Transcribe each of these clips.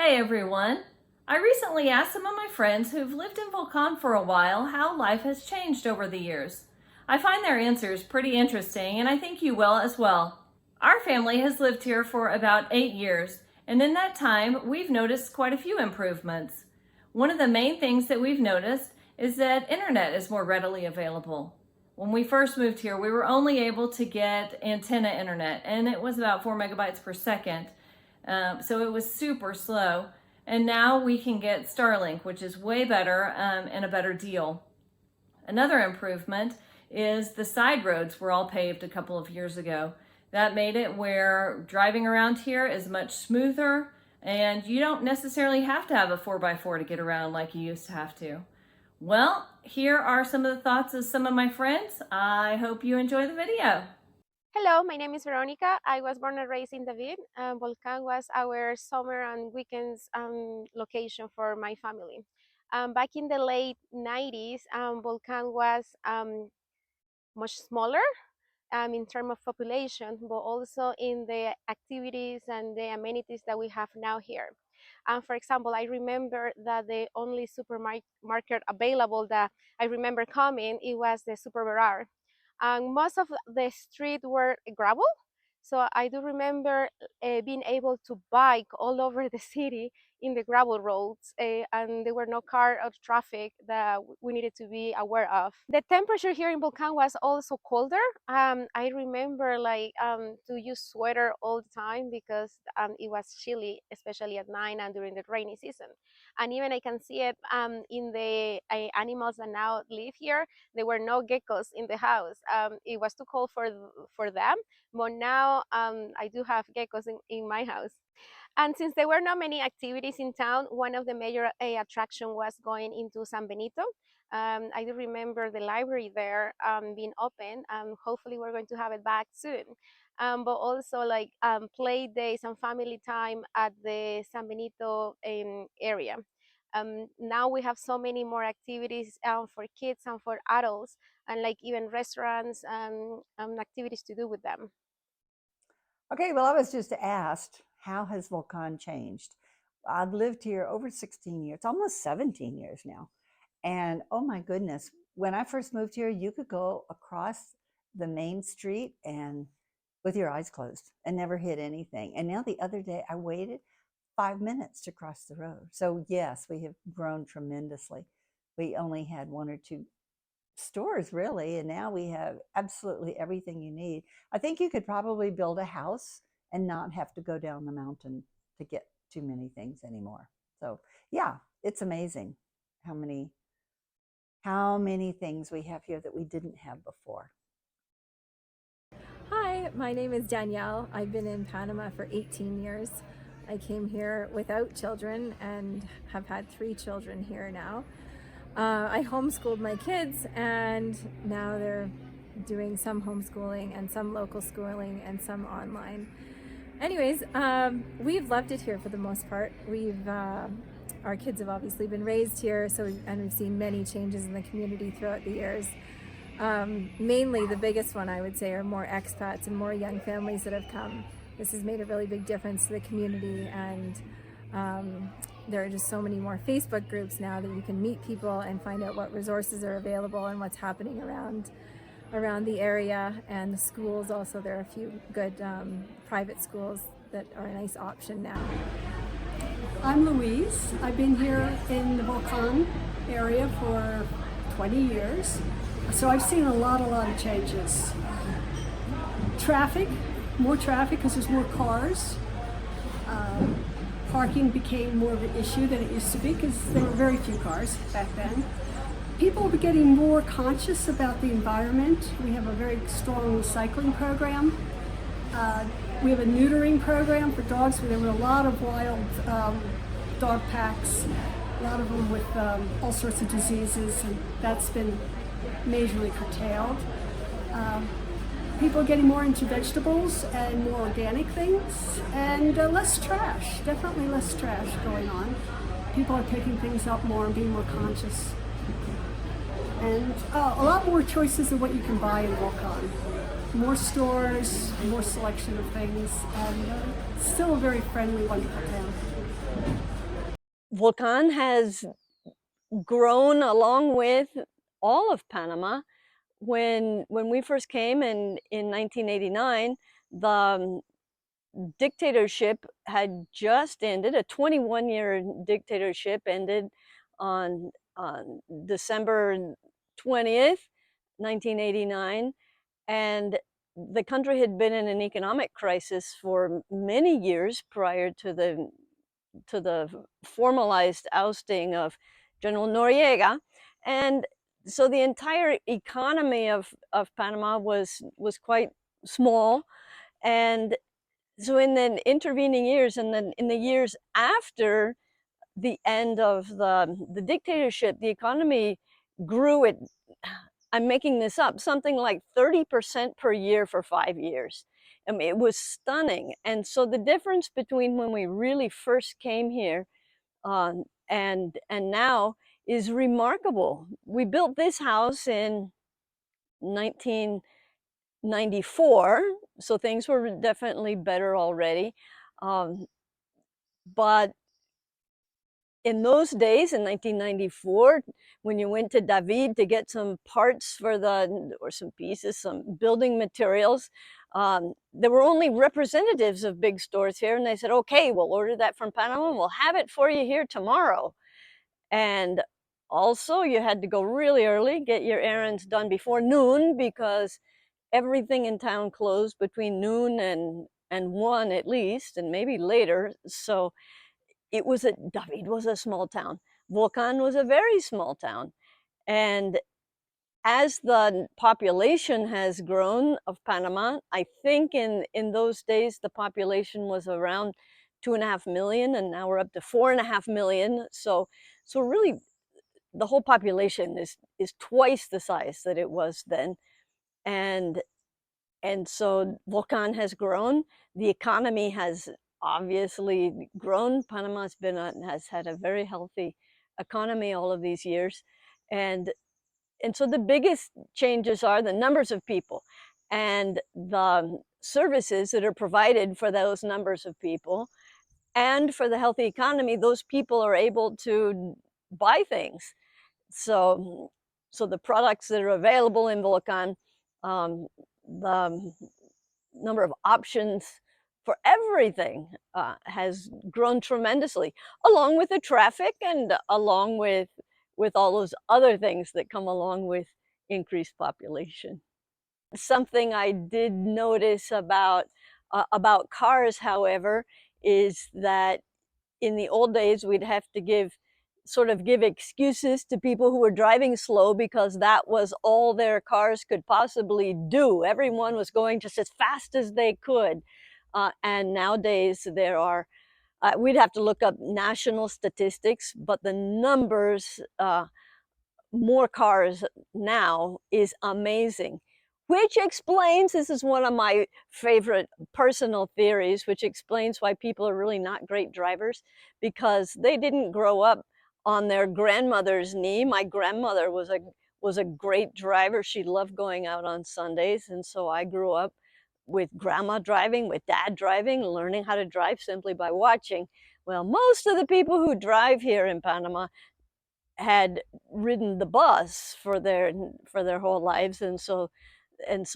Hey everyone! I recently asked some of my friends who've lived in Volcan for a while how life has changed over the years. I find their answers pretty interesting, and I think you will as well. Our family has lived here for about 8 years, and in that time we've noticed quite a few improvements. One of the main things that we've noticed is that internet is more readily available. When we first moved here, we were only able to get antenna internet, and it was about 4 megabytes per second. So it was super slow. And now we can get Starlink, which is way better and a better deal. Another improvement is the side roads were all paved a couple of years ago. That made it where driving around here is much smoother, and you don't necessarily have to have a 4x4 to get around like you used to have to. Well, here are some of the thoughts of some of my friends. I hope you enjoy the video. Hello, my name is Veronica. I was born and raised in David. Volcan was our summer and weekends location for my family. Back in the late 90s, Volcan was much smaller in terms of population, but also in the activities and the amenities that we have now here. For example, I remember that the only supermarket available that I remember coming, it was the Super Barar. And most of the street were gravel. So I do remember being able to bike all over the city in the gravel roads, and there were no car or traffic that we needed to be aware of. The temperature here in Volcan was also colder. I remember to use sweater all the time because it was chilly, especially at night and during the rainy season. And even I can see it in the animals that now live here. There were no geckos in the house. It was too cold for them, but now I do have geckos in my house. And since there were not many activities in town, one of the major attraction was going into San Benito. I do remember the library there being open. Hopefully we're going to have it back soon. But also play days and family time at the San Benito area. Now we have so many more activities for kids and for adults, and like even restaurants and activities to do with them. Okay, well, I was just asked, how has Volcan changed? I've lived here over 16 years, almost 17 years now. And oh my goodness, when I first moved here, you could go across the main street and with your eyes closed and never hit anything. And now the other day I waited 5 minutes to cross the road. So yes, we have grown tremendously. We only had one or two stores really, and now we have absolutely everything you need. I think you could probably build a house and not have to go down the mountain to get too many things anymore. So yeah, it's amazing how many things we have here that we didn't have before. Hi, my name is Danielle. I've been in Panama for 18 years. I came here without children and have had 3 children here now. I homeschooled my kids, and now they're doing some homeschooling and some local schooling and some online. Anyways, we've loved it here for the most part. Our kids have obviously been raised here, and we've seen many changes in the community throughout the years. Mainly the biggest one I would say are more expats and more young families that have come. This has made a really big difference to the community, and there are just so many more Facebook groups now that you can meet people and find out what resources are available and what's happening around the area. And the schools also, there are a few good private schools that are a nice option now. I'm Louise. I've been here in the Volcan area for 20 years. So I've seen a lot of changes. Traffic, more traffic because there's more cars. Parking became more of an issue than it used to be because there were very few cars back then. People are getting more conscious about the environment. We have a very strong recycling program. We have a neutering program for dogs. There were a lot of wild dog packs, a lot of them with all sorts of diseases, and that's been majorly curtailed. People are getting more into vegetables and more organic things, and less trash, definitely less trash going on. People are picking things up more and being more conscious. And a lot more choices of what you can buy in Volcan. More stores, more selection of things, and still a very friendly, wonderful town. Volcan has grown along with all of Panama. When we first came in 1989, the dictatorship had just ended. A 21-year dictatorship ended on December 20th, 1989, and the country had been in an economic crisis for many years prior to the formalized ousting of General Noriega. And so the entire economy of Panama was quite small. And so in the intervening years, and then in the years after the end of the dictatorship, the economy grew at, I'm making this up, something like 30% per year for 5 years. I mean, it was stunning. And so the difference between when we really first came here and now is remarkable. We built this house in 1994, so things were definitely better already. But in those days, in 1994, when you went to David to get some parts for or some pieces, some building materials, there were only representatives of big stores here, and they said, okay, we'll order that from Panama and we'll have it for you here tomorrow. And also you had to go really early, get your errands done before noon, because everything in town closed between noon and 1 at least, and maybe later. So David was a small town. Volcan was a very small town. And as the population has grown of Panama, I think in those days, the population was around 2.5 million, and now we're up to 4.5 million. So really, the whole population is twice the size that it was then. And so Volcan has grown. The economy has obviously grown. Panama has had a very healthy economy all of these years. And so the biggest changes are the numbers of people and the services that are provided for those numbers of people. And for the healthy economy, those people are able to buy things. So the products that are available in Volcan, the number of options for everything has grown tremendously, along with the traffic and along with all those other things that come along with increased population. Something I did notice about cars, however, is that in the old days we'd have to give excuses to people who were driving slow, because that was all their cars could possibly do. Everyone was going just as fast as they could. And nowadays there are, we'd have to look up national statistics, but the numbers, more cars now is amazing. Which explains, this is one of my favorite personal theories, which explains why people are really not great drivers, because they didn't grow up on their grandmother's knee. My grandmother was a great driver. She loved going out on Sundays. And so I grew up with grandma driving, with dad driving, learning how to drive simply by watching. Well, most of the people who drive here in Panama had ridden the bus for their whole lives. And so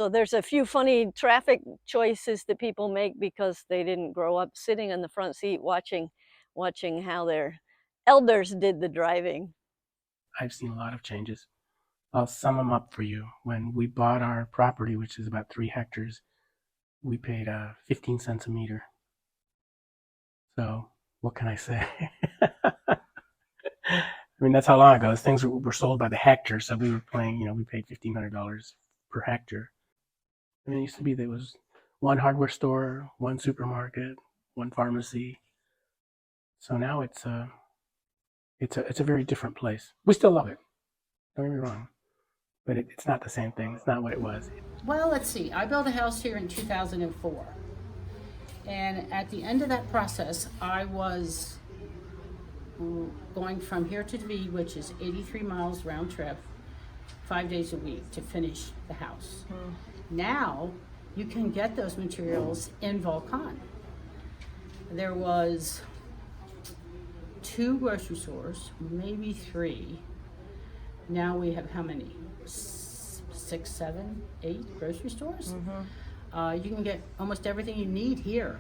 there's a few funny traffic choices that people make because they didn't grow up sitting in the front seat watching how their elders did the driving. I've seen a lot of changes. I'll sum them up for you. When we bought our property, which is about 3 hectares, we paid 15 cents a meter. So what can I say? I mean, that's how long ago. Those things were sold by the hectare, so we were paying, we paid $1,500 per hectare. I mean, it used to be there was one hardware store, one supermarket, one pharmacy. So now it's a very different place. We still love it. Don't get me wrong, but it's not the same thing. It's not what it was. Well, let's see. I built a house here in 2004, and at the end of that process, I was going from here to David, which is 83 miles round trip, 5 days a week to finish the house. Now you can get those materials in Volcan. There was 2 grocery stores, maybe 3. Now we have how many? 6, 7, 8 grocery stores. You can get almost everything you need here.